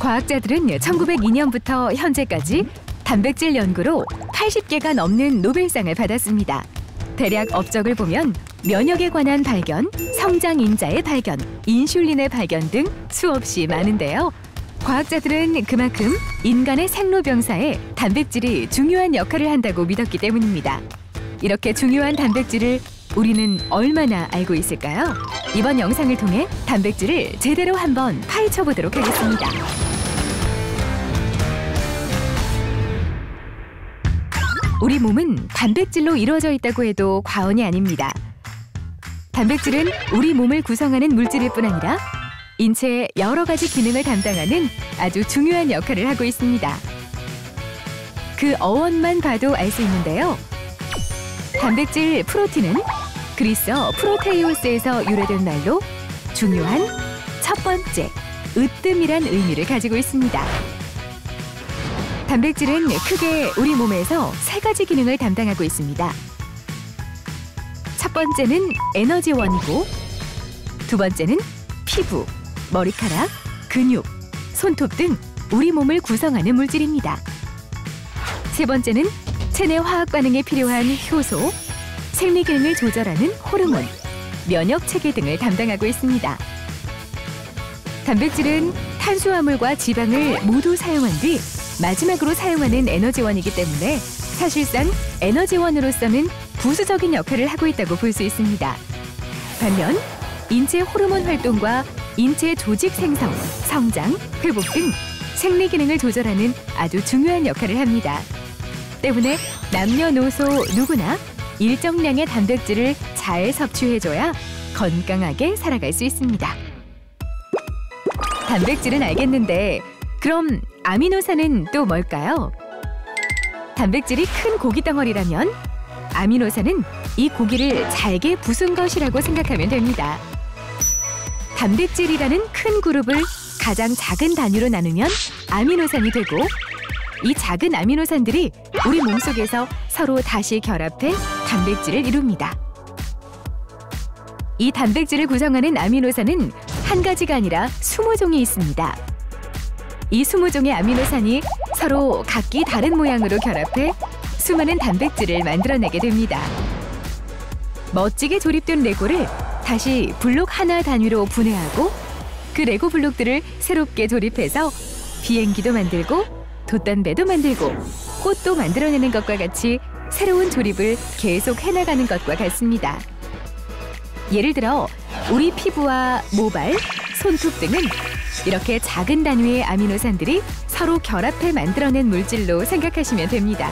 과학자들은 1902년부터 현재까지 단백질 연구로 80개가 넘는 노벨상을 받았습니다. 대략 업적을 보면 면역에 관한 발견, 성장 인자의 발견, 인슐린의 발견 등 수없이 많은데요. 과학자들은 그만큼 인간의 생로병사에 단백질이 중요한 역할을 한다고 믿었기 때문입니다. 이렇게 중요한 단백질을 우리는 얼마나 알고 있을까요? 이번 영상을 통해 단백질을 제대로 한번 파헤쳐 보도록 하겠습니다. 우리 몸은 단백질로 이루어져 있다고 해도 과언이 아닙니다. 단백질은 우리 몸을 구성하는 물질일 뿐 아니라 인체의 여러 가지 기능을 담당하는 아주 중요한 역할을 하고 있습니다. 그 어원만 봐도 알 수 있는데요. 단백질 프로틴은 그리스어 프로테이오스에서 유래된 말로 중요한 첫 번째, 으뜸이란 의미를 가지고 있습니다. 단백질은 크게 우리 몸에서 세 가지 기능을 담당하고 있습니다. 첫 번째는 에너지원이고, 두 번째는 피부, 머리카락, 근육, 손톱 등 우리 몸을 구성하는 물질입니다. 세 번째는 체내 화학 반응에 필요한 효소, 생리 기능을 조절하는 호르몬, 면역 체계 등을 담당하고 있습니다. 단백질은 탄수화물과 지방을 모두 사용한 뒤 마지막으로 사용하는 에너지원이기 때문에 사실상 에너지원으로서는 부수적인 역할을 하고 있다고 볼 수 있습니다. 반면 인체 호르몬 활동과 인체 조직 생성, 성장, 회복 등 생리 기능을 조절하는 아주 중요한 역할을 합니다. 때문에 남녀노소 누구나 일정량의 단백질을 잘 섭취해줘야 건강하게 살아갈 수 있습니다. 단백질은 알겠는데 그럼 아미노산은 또 뭘까요? 단백질이 큰 고기 덩어리라면 아미노산은 이 고기를 잘게 부순 것이라고 생각하면 됩니다. 단백질이라는 큰 그룹을 가장 작은 단위로 나누면 아미노산이 되고, 이 작은 아미노산들이 우리 몸속에서 서로 다시 결합해 단백질을 이룹니다. 이 단백질을 구성하는 아미노산은 한 가지가 아니라 20종이 있습니다. 이 20종의 아미노산이 서로 각기 다른 모양으로 결합해 수많은 단백질을 만들어내게 됩니다. 멋지게 조립된 레고를 다시 블록 하나 단위로 분해하고 그 레고 블록들을 새롭게 조립해서 비행기도 만들고 돛단배도 만들고 꽃도 만들어내는 것과 같이 새로운 조립을 계속 해나가는 것과 같습니다. 예를 들어 우리 피부와 모발, 손톱 등은 이렇게 작은 단위의 아미노산들이 서로 결합해 만들어낸 물질로 생각하시면 됩니다.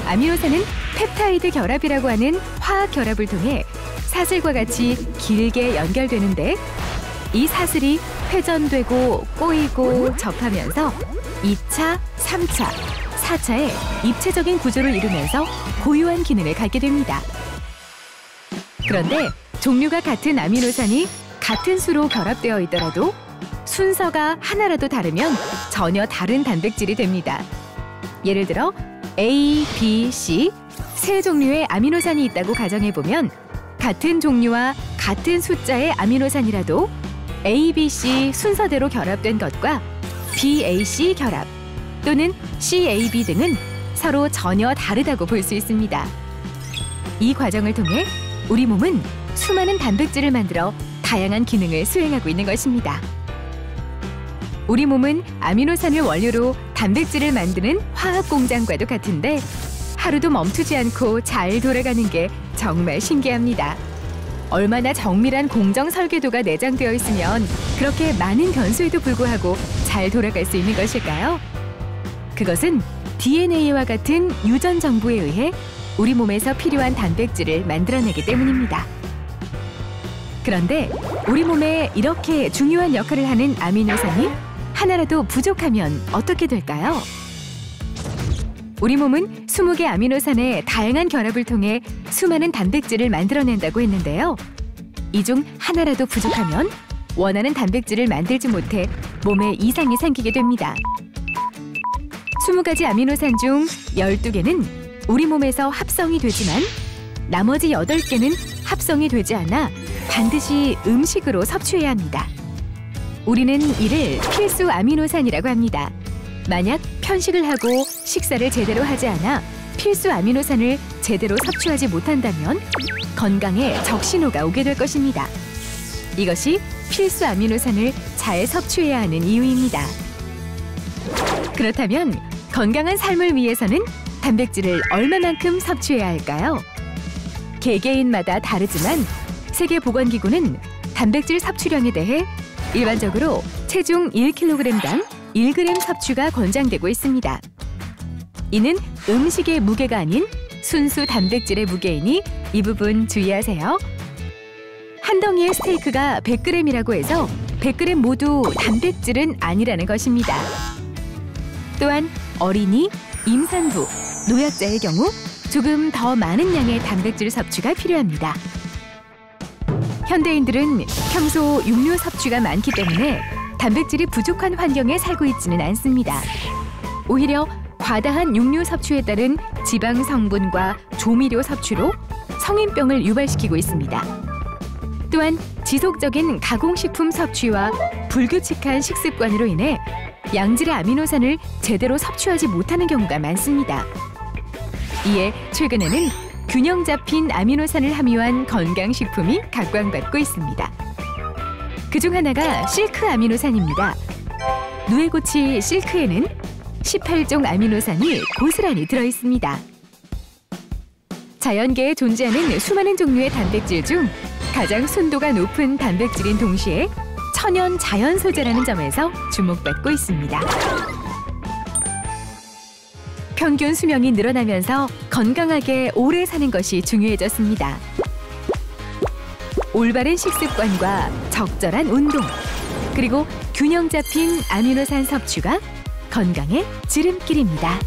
아미노산은 펩타이드 결합이라고 하는 화학 결합을 통해 사슬과 같이 길게 연결되는데, 이 사슬이 회전되고 꼬이고 접하면서 2차, 3차, 4차의 입체적인 구조를 이루면서 고유한 기능을 갖게 됩니다. 그런데 종류가 같은 아미노산이 같은 수로 결합되어 있더라도 순서가 하나라도 다르면 전혀 다른 단백질이 됩니다. 예를 들어 A, B, C 세 종류의 아미노산이 있다고 가정해보면 같은 종류와 같은 숫자의 아미노산이라도 A, B, C 순서대로 결합된 것과 B, A, C 결합 또는 C, A, B 등은 서로 전혀 다르다고 볼 수 있습니다. 이 과정을 통해 우리 몸은 수많은 단백질을 만들어 다양한 기능을 수행하고 있는 것입니다. 우리 몸은 아미노산을 원료로 단백질을 만드는 화학 공장과도 같은데 하루도 멈추지 않고 잘 돌아가는 게 정말 신기합니다. 얼마나 정밀한 공정 설계도가 내장되어 있으면 그렇게 많은 변수에도 불구하고 잘 돌아갈 수 있는 것일까요? 그것은 DNA와 같은 유전 정보에 의해 우리 몸에서 필요한 단백질을 만들어내기 때문입니다. 그런데 우리 몸에 이렇게 중요한 역할을 하는 아미노산이 하나라도 부족하면 어떻게 될까요? 우리 몸은 20개 아미노산의 다양한 결합을 통해 수많은 단백질을 만들어낸다고 했는데요. 이 중 하나라도 부족하면 원하는 단백질을 만들지 못해 몸에 이상이 생기게 됩니다. 20가지 아미노산 중 12개는 우리 몸에서 합성이 되지만 나머지 8개는 합성이 되지 않아 반드시 음식으로 섭취해야 합니다. 우리는 이를 필수 아미노산이라고 합니다. 만약 편식을 하고 식사를 제대로 하지 않아 필수 아미노산을 제대로 섭취하지 못한다면 건강에 적신호가 오게 될 것입니다. 이것이 필수 아미노산을 잘 섭취해야 하는 이유입니다. 그렇다면 건강한 삶을 위해서는 단백질을 얼마만큼 섭취해야 할까요? 개개인마다 다르지만 세계보건기구는 단백질 섭취량에 대해 일반적으로 체중 1kg당 1g 섭취가 권장되고 있습니다. 이는 음식의 무게가 아닌 순수 단백질의 무게이니 이 부분 주의하세요. 한 덩이의 스테이크가 100g이라고 해서 100g 모두 단백질은 아니라는 것입니다. 또한 어린이, 임산부, 노약자의 경우 조금 더 많은 양의 단백질 섭취가 필요합니다. 현대인들은 평소 육류 섭취가 많기 때문에 단백질이 부족한 환경에 살고 있지는 않습니다. 오히려 과다한 육류 섭취에 따른 지방 성분과 조미료 섭취로 성인병을 유발시키고 있습니다. 또한 지속적인 가공식품 섭취와 불규칙한 식습관으로 인해 양질의 아미노산을 제대로 섭취하지 못하는 경우가 많습니다. 이에 최근에는 균형 잡힌 아미노산을 함유한 건강식품이 각광받고 있습니다. 그중 하나가 실크 아미노산입니다. 누에고치 실크에는 18종 아미노산이 고스란히 들어있습니다. 자연계에 존재하는 수많은 종류의 단백질 중 가장 순도가 높은 단백질인 동시에 천연 자연 소재라는 점에서 주목받고 있습니다. 평균 수명이 늘어나면서 건강하게 오래 사는 것이 중요해졌습니다. 올바른 식습관과 적절한 운동, 그리고 균형 잡힌 아미노산 섭취가 건강의 지름길입니다.